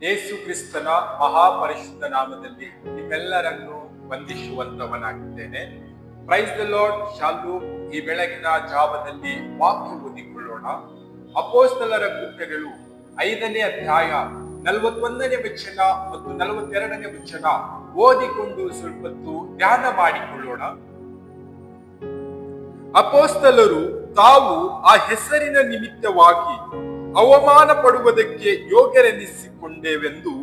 ಯೇಸು ಕ್ರಿಸ್ತನ ಮಹಾಪರಿಶುದ್ಧ ನಾಮದಲ್ಲಿ ನಿಮ್ಮೆಲ್ಲರನ್ನು ವಂದಿಸುವಂತವನಾಗಿದ್ದೇನೆ. Praise the lord. ಶಾಲು. ಈ ಬೆಳಗಿನ ಜಾವದಲ್ಲಿ ವಾಕ್ಯ ಓದಿಕೊಳ್ಳೋಣ. ಅಪೊಸ್ತಲರ ಕೃತ್ಯಗಳು 5ನೇ ಅಧ್ಯಾಯ 41ನೇ ವಚನ ಮತ್ತು 42ನೇ ವಚನ ಓದಿಕೊಂಡು ಸ್ವಲ್ಪ ಧ್ಯಾನ ಮಾಡಿಕೊಳ್ಳೋಣ. ಅಪೊಸ್ತಲರು ತಾವು ಆ ಹೆಸರಿನ ನಿಮಿತ್ತವಾಗಿ ಅವಮಾನ ಪಡುವುದಕ್ಕೆ ಯೋಗ್ಯರೆನಿಸಿಕೊಂಡೇವೆಂದು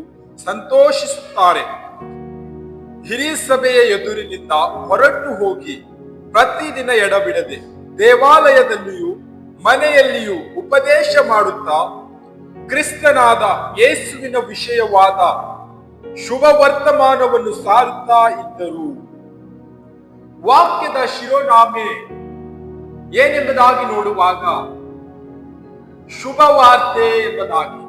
ಸಂತೋಷಿಸುತ್ತಾರೆ. ಹಿರಿಯ ಸಭೆಯ ಎದುರಿನಿಂದ ಹೊರಟು ಹೋಗಿ ಪ್ರತಿದಿನ ಎಡಬಿಡದೆ ದೇವಾಲಯದಲ್ಲಿಯೂ ಮನೆಯಲ್ಲಿಯೂ ಉಪದೇಶ ಮಾಡುತ್ತಾ ಕ್ರಿಸ್ತನಾದ ಯೇಸುವಿನ ವಿಷಯವಾದ ಶುಭ ವರ್ತಮಾನವನ್ನು ಸಾರುತ್ತಾ ಇದ್ದರು. ವಾಕ್ಯದ ಶಿರೋನಾಮೆ ಏನೆಂಬುದಾಗಿ ನೋಡುವಾಗ ಶುಭವಾರ್ತೆ ಎಂಬುದಾಗಿ.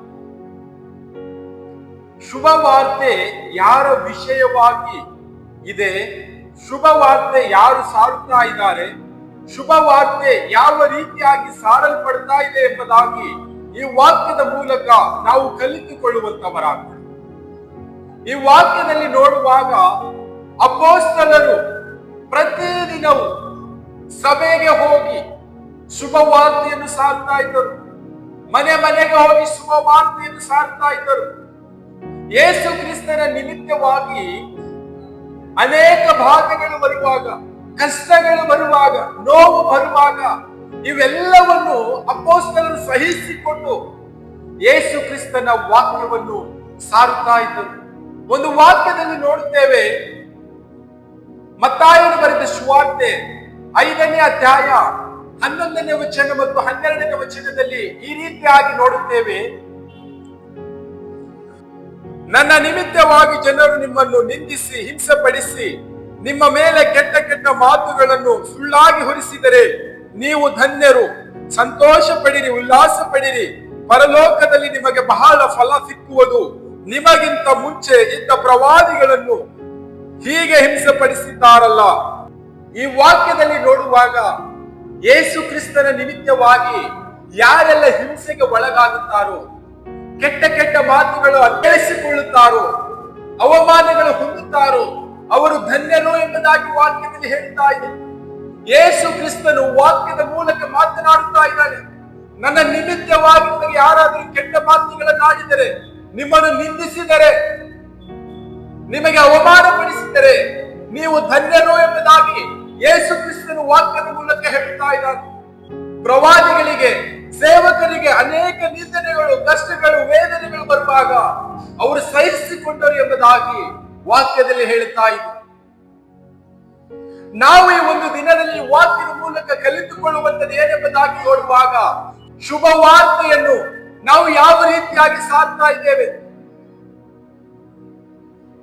ಶುಭವಾರ್ತೆ ಯಾರ ವಿಷಯವಾಗಿ ಇದೆ? ಶುಭವಾರ್ತೆ ಯಾರು ಸಾರುತ್ತಾ ಇದ್ದಾರೆ? ಶುಭವಾರ್ತೆ ಯಾವ ರೀತಿಯಾಗಿ ಸಾರಲ್ಪಡ್ತಾ ಇದೆ ಎಂಬುದಾಗಿ ಈ ವಾಕ್ಯದ ಮೂಲಕ ನಾವು ಕಲಿತುಕೊಳ್ಳುವಂತವರಾಗ. ಈ ವಾಕ್ಯದಲ್ಲಿ ನೋಡುವಾಗ ಅಪೊಸ್ತಲರು ಪ್ರತಿದಿನವೂ ಸಭೆಗೆ ಹೋಗಿ ಶುಭವಾರ್ತೆಯನ್ನು ಸಾರ್ತಾ ಇದ್ದರು. ಮನೆ ಮನೆಗೆ ಹೋಗಿ ಶುಭವಾರ್ತೆಯನ್ನು ಸಾರ್ತಾ ಇದ್ದರು. ಯೇಸು ಕ್ರಿಸ್ತನ ನಿಮಿತ್ತವಾಗಿ ಅನೇಕ ಬಾಧೆಗಳು ಬರುವಾಗ, ಕಷ್ಟಗಳು ಬರುವಾಗ, ನೋವು ಬರುವಾಗ ಇವೆಲ್ಲವನ್ನು ಅಪೊಸ್ತಲರು ಸಹಿಸಿಕೊಂಡು ಯೇಸು ಕ್ರಿಸ್ತನ ವಾಕ್ಯವನ್ನು ಸಾರುತ್ತಾ ಇದ್ದರು. ಒಂದು ವಾಕ್ಯದಲ್ಲಿ ನೋಡುತ್ತೇವೆ, ಮತ್ತಾಯನು ಬರೆದ ಸುವಾರ್ತೆ 5ನೇ ಅಧ್ಯಾಯ 11ನೇ ವಚನ ಮತ್ತು 12ನೇ ವಚನದಲ್ಲಿ ಈ ರೀತಿಯಾಗಿ ನೋಡುತ್ತೇವೆ, ನನ್ನ ನಿಮಿತ್ತವಾಗಿ ಜನರು ನಿಮ್ಮನ್ನು ನಿಂದಿಸಿ ಹಿಂಸೆಪಡಿಸಿ ನಿಮ್ಮ ಮೇಲೆ ಕೆಟ್ಟ ಕೆಟ್ಟ ಮಾತುಗಳನ್ನು ಸುಳ್ಳಾಗಿ ಹೊರಿಸಿದರೆ ನೀವು ಧನ್ಯರು. ಸಂತೋಷ ಪಡಿರಿ, ಉಲ್ಲಾಸ ಪಡಿರಿ, ಪರಲೋಕದಲ್ಲಿ ನಿಮಗೆ ಬಹಳ ಫಲ ಸಿಕ್ಕುವುದು. ನಿಮಗಿಂತ ಮುಂಚೆ ಇದ್ದ ಪ್ರವಾದಿಗಳನ್ನು ಹೀಗೆ ಹಿಂಸೆಪಡಿಸಿದ್ದಾರಲ್ಲ. ಈ ವಾಕ್ಯದಲ್ಲಿ ನೋಡುವಾಗ ಯೇಸು ಕ್ರಿಸ್ತನ ನಿಮಿತ್ತವಾಗಿ ಯಾರೆಲ್ಲ ಹಿಂಸೆಗೆ ಒಳಗಾಗುತ್ತಾರೋ, ಕೆಟ್ಟ ಕೆಟ್ಟ ಮಾತುಗಳು ಅರ್ಥೈಸಿಕೊಳ್ಳುತ್ತಾರೋ, ಅವಮಾನಗಳು ಹೊಂದುತ್ತಾರೋ ಅವರು ಧನ್ಯರು ಎಂಬುದಾಗಿ ವಾಕ್ಯದಲ್ಲಿ ಹೇಳ್ತಾ ಇದೆ. ಯೇಸು ಕ್ರಿಸ್ತನು ವಾಕ್ಯದ ಮೂಲಕ ಮಾತನಾಡುತ್ತಾ ಇದ್ದಾನೆ. ನನ್ನ ನಿಮಿತ್ತವಾಗಿ ನಿಮಗೆ ಯಾರಾದರೂ ಕೆಟ್ಟ ಮಾತುಗಳನ್ನಾಡಿದರೆ, ನಿಮ್ಮನ್ನು ನಿಂದಿಸಿದರೆ, ನಿಮಗೆ ಅವಮಾನಪಡಿಸಿದರೆ ನೀವು ಧನ್ಯರು ಎಂಬುದಾಗಿ ಯೇಸು ಕ್ರಿಸ್ತನು ವಾಕ್ಯದ ಮೂಲಕ ಹೇಳ್ತಾ ಇದ್ದಾನೆ. ಪ್ರವಾದಿಗಳಿಗೆ, ಸೇವಕರಿಗೆ ಅನೇಕ ನಿಂದನೆಗಳು, ಕಷ್ಟಗಳು, ವೇದನೆಗಳು ಬರುವಾಗ ಅವರು ಸಹಿಸಿಕೊಂಡರು ಎಂಬುದಾಗಿ ವಾಕ್ಯದಲ್ಲಿ ಹೇಳ್ತಾ ಇದೆ. ನಾವು ಈ ಒಂದು ದಿನದಲ್ಲಿ ವಾಕ್ಯದ ಮೂಲಕ ಕಲಿತುಕೊಳ್ಳುವಂಥದ್ದು ಏನೆಂಬುದಾಗಿ ನೋಡುವಾಗ ಶುಭವಾರ್ತೆಯನ್ನು ನಾವು ಯಾವ ರೀತಿಯಾಗಿ ಸಾರ್ತಾ ಇದ್ದೇವೆ?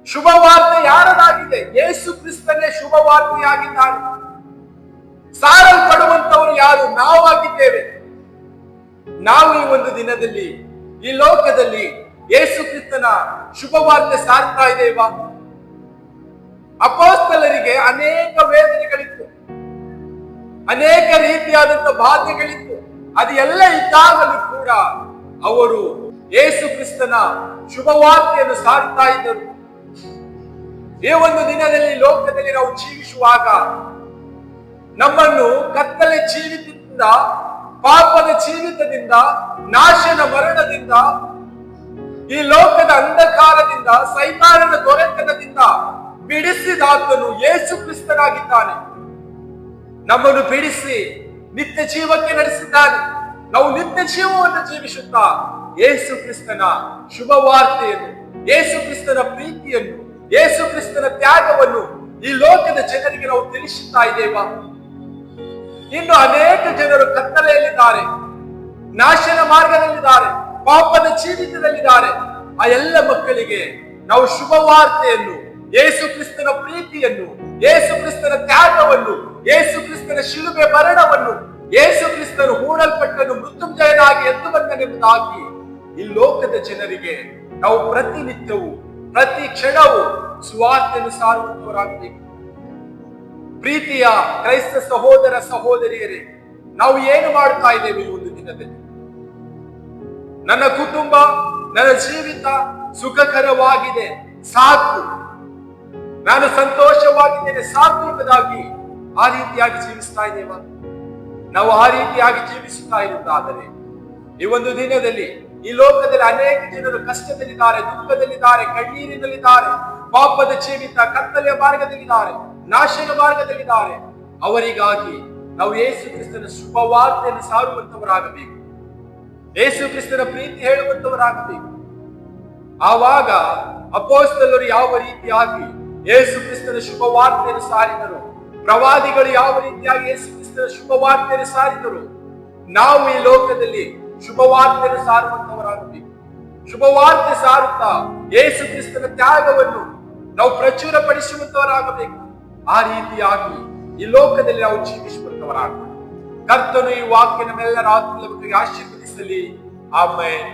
ಶುಭವಾರ್ತೆ ಯಾರದಾಗಿದೆ? ಯೇಸು ಕ್ರಿಸ್ತನೇ ಶುಭವಾರ್ತೆಯಾಗಿದ್ದಾನೆ. ಸಾರಲ್ಪಡುವಂತವರು ಯಾರು? ನಾವಾಗಿದ್ದೇವೆ. ನಾವು ಈ ಒಂದು ದಿನದಲ್ಲಿ ಈ ಲೋಕದಲ್ಲಿ ಯೇಸು ಕ್ರಿಸ್ತನ ಶುಭವಾರ್ತೆ ಸಾರ್ತಾ ಇದ್ದೇವಾ? ಅಪೊಸ್ತಲರಿಗೆ ಅನೇಕ ವೇದನೆಗಳಿತ್ತು, ಅನೇಕ ರೀತಿಯಾದಂತಹ ಬಾಧೆಗಳಿತ್ತು. ಅದು ಎಲ್ಲ ಇದ್ದಾಗಲೂ ಕೂಡ ಅವರು ಯೇಸು ಕ್ರಿಸ್ತನ ಶುಭವಾರ್ತೆಯನ್ನು ಸಾರ್ತಾ ಇದ್ದರು. ಈ ಒಂದು ದಿನದಲ್ಲಿ ಲೋಕದಲ್ಲಿ ನಾವು ಜೀವಿಸುವಾಗ ನಮ್ಮನ್ನು ಕತ್ತಲೆ ಜೀವಿತದಿಂದ, ಪಾಪದ ಜೀವಿತದಿಂದ, ನಾಶನ ಮರಣದಿಂದ, ಈ ಲೋಕದ ಅಂಧಕಾರದಿಂದ, ಸೈತಾನನ ದೊರೆತನದಿಂದ ಬಿಡಿಸಿದಾತನು ಯೇಸು ಕ್ರಿಸ್ತನಾಗಿದ್ದಾನೆ. ನಮ್ಮನ್ನು ಬಿಡಿಸಿ ನಿತ್ಯ ಜೀವಕ್ಕೆ ನಡೆಸಿದ್ದಾನೆ. ನಾವು ನಿತ್ಯ ಜೀವವನ್ನು ಜೀವಿಸುತ್ತಾ ಯೇಸು ಕ್ರಿಸ್ತನ ಶುಭವಾರ್ತೆಯನ್ನು, ಯೇಸು ಕ್ರಿಸ್ತನ ಪ್ರೀತಿಯನ್ನು, ಯೇಸು ಕ್ರಿಸ್ತನ ತ್ಯಾಗವನ್ನು ಈ ಲೋಕದ ಜನರಿಗೆ ನಾವು ತಿಳಿಸುತ್ತಾ ಇದ್ದೇವಾ? ಇನ್ನು ಅನೇಕ ಜನರು ಕತ್ತಲೆಯಲ್ಲಿದ್ದಾರೆ, ನಾಶನ ಮಾರ್ಗದಲ್ಲಿದ್ದಾರೆ, ಪಾಪದ ಜೀವಿತದಲ್ಲಿದ್ದಾರೆ. ಆ ಎಲ್ಲ ಮಕ್ಕಳಿಗೆ ನಾವು ಶುಭವಾರ್ತೆಯನ್ನು, ಯೇಸು ಕ್ರಿಸ್ತನ ಪ್ರೀತಿಯನ್ನು, ಯೇಸು ಕ್ರಿಸ್ತನ ತ್ಯಾಗವನ್ನು, ಯೇಸು ಕ್ರಿಸ್ತನ ಶಿಲುಬೆ ಮರಣವನ್ನು, ಯೇಸು ಕ್ರಿಸ್ತನು ಹೂಡಲ್ಪಟ್ಟನು, ಮೃತ್ಯುಂಜಯನಾಗಿ ಎದ್ದು ಬಂದನೆಂಬುದಾಗಿ ಈ ಲೋಕದ ಜನರಿಗೆ ನಾವು ಪ್ರತಿನಿತ್ಯವೂ, ಪ್ರತಿ ಕ್ಷಣವೂ ಸುವಾರ್ತೆಯನ್ನು ಸಾರುವಂತವರಾಗಬೇಕು. ಪ್ರೀತಿಯ ಕ್ರೈಸ್ತ ಸಹೋದರ ಸಹೋದರಿಯರೇ, ನಾವು ಏನು ಮಾಡ್ತಾ ಇದ್ದೇವೆ ಈ ಒಂದು ದಿನದಲ್ಲಿ? ನನ್ನ ಕುಟುಂಬ, ನನ್ನ ಜೀವಿತ ಸುಖಕರವಾಗಿದೆ, ಸಾಕು, ನಾನು ಸಂತೋಷವಾಗಿದ್ದೇನೆ, ಸಾಕು ಎಂಬುದಾಗಿ ಆ ರೀತಿಯಾಗಿ ಜೀವಿಸ್ತಾ ಇದ್ದೇವ? ನಾವು ಆ ರೀತಿಯಾಗಿ ಜೀವಿಸುತ್ತಾ ಇರುವುದಾದರೆ ಈ ಒಂದು ದಿನದಲ್ಲಿ ಈ ಲೋಕದಲ್ಲಿ ಅನೇಕ ಜನರು ಕಷ್ಟದಲ್ಲಿದ್ದಾರೆ, ದುಃಖದಲ್ಲಿದ್ದಾರೆ, ಕಣ್ಣೀರಿನಲ್ಲಿದ್ದಾರೆ, ಪಾಪದ ಜೀವಿತ, ಕತ್ತಲೆಯ ಮಾರ್ಗದಲ್ಲಿದ್ದಾರೆ, ನಾಶದ ಮಾರ್ಗದಲ್ಲಿದ್ದಾರೆ. ಅವರಿಗಾಗಿ ನಾವು ಯೇಸು ಕ್ರಿಸ್ತನ ಶುಭವಾರ್ತೆಯನ್ನು ಸಾರುವಂತವರಾಗಬೇಕು, ಯೇಸು ಕ್ರಿಸ್ತನ ಪ್ರೀತಿ ಹೇಳುವಂತವರಾಗಬೇಕು. ಆವಾಗ ಅಪೊಸ್ತಲರು ಯಾವ ರೀತಿಯಾಗಿ ಯೇಸು ಕ್ರಿಸ್ತನ ಶುಭವಾರ್ತೆಯನ್ನು ಸಾರಿದರು, ಪ್ರವಾದಿಗಳು ಯಾವ ರೀತಿಯಾಗಿ ಯೇಸು ಕ್ರಿಸ್ತನ ಶುಭವಾರ್ತೆಯನ್ನು ಸಾರಿದರು, ನಾವು ಈ ಲೋಕದಲ್ಲಿ ಶುಭವಾರ್ತೆಯನ್ನು ಸಾರುವಂತವರಾಗಬೇಕು. ಶುಭವಾರ್ತೆ ಸಾರುತ್ತಾ ಯೇಸು ಕ್ರಿಸ್ತನ ತ್ಯಾಗವನ್ನು ನಾವು ಪ್ರಚುರಪಡಿಸುವಂತವರಾಗಬೇಕು. ಆ ರೀತಿಯಾಗಿ ಈ ಲೋಕದಲ್ಲಿ ನಾವು ಜೀವಿಸುವಂತವರಾಗಬೇಕು. ಕರ್ತನು ಈ ವಾಕ್ಯ ನಮ್ಮೆಲ್ಲರ ಆತ್ಮಕ್ಕೆ ಆಶೀರ್ವದಿಸಲಿ. ಆಮೆನ್.